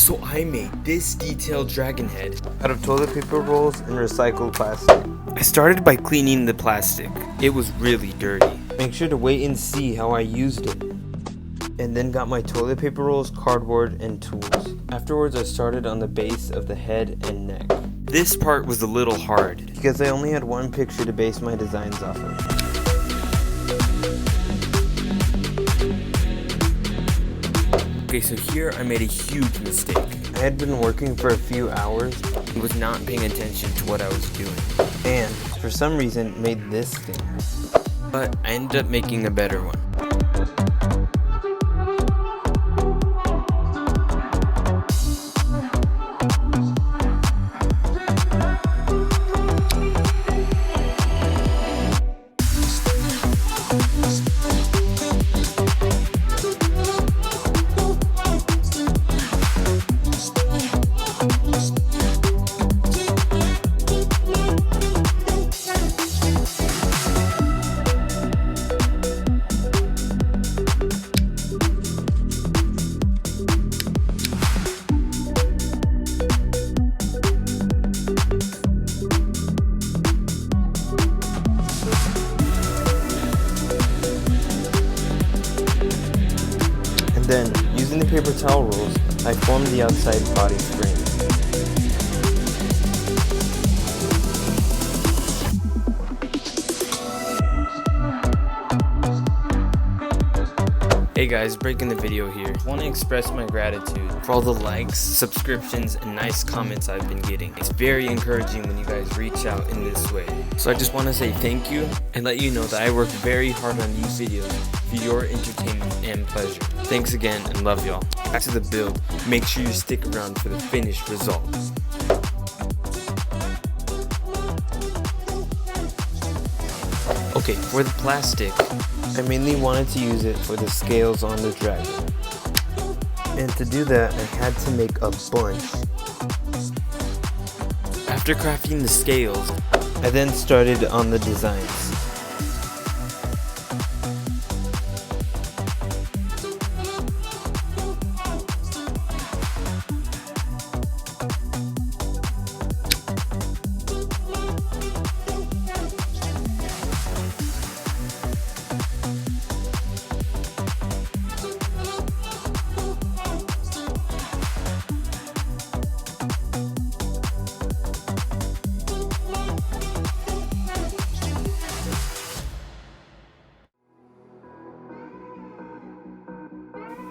So I made this detailed dragon head out of toilet paper rolls and recycled plastic. I started by cleaning the plastic. It was really dirty. Make sure to wait and see how I used it. And then got my toilet paper rolls, cardboard, and tools. Afterwards, I started on the base of the head and neck. This part was a little hard because I only had one picture to base my designs off of. Okay, so here I made a huge mistake. I had been working for a few hours and was not paying attention to what I was doing. And for some reason made this thing. But I ended up making a better one. Then, using the paper towel rolls, I formed the outside body frame. Hey guys, breaking the video here. I want to express my gratitude for all the likes, subscriptions, and nice comments I've been getting. It's very encouraging when you guys reach out in this way. So I just want to say thank you and let you know that I work very hard on these videos for your entertainment and pleasure. Thanks again and love y'all. Back to the build. Make sure you stick around for the finished results. Okay, for the plastic, I mainly wanted to use it for the scales on the dragon. And to do that, I had to make a bunch. After crafting the scales, I then started on the designs.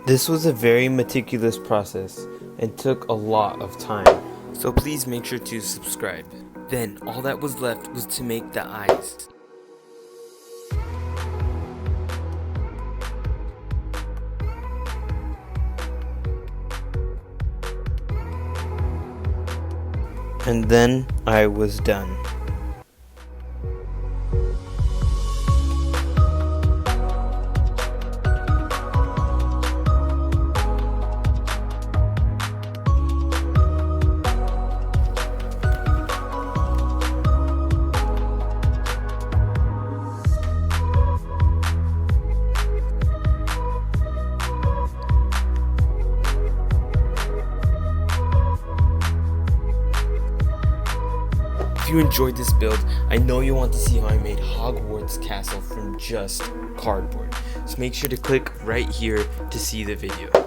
This was a very meticulous process and took a lot of time. So please make sure to subscribe. Then all that was left was to make the eyes. And then I was done. If you enjoyed this build, I know you want to see how I made Hogwarts Castle from just cardboard. So make sure to click right here to see the video.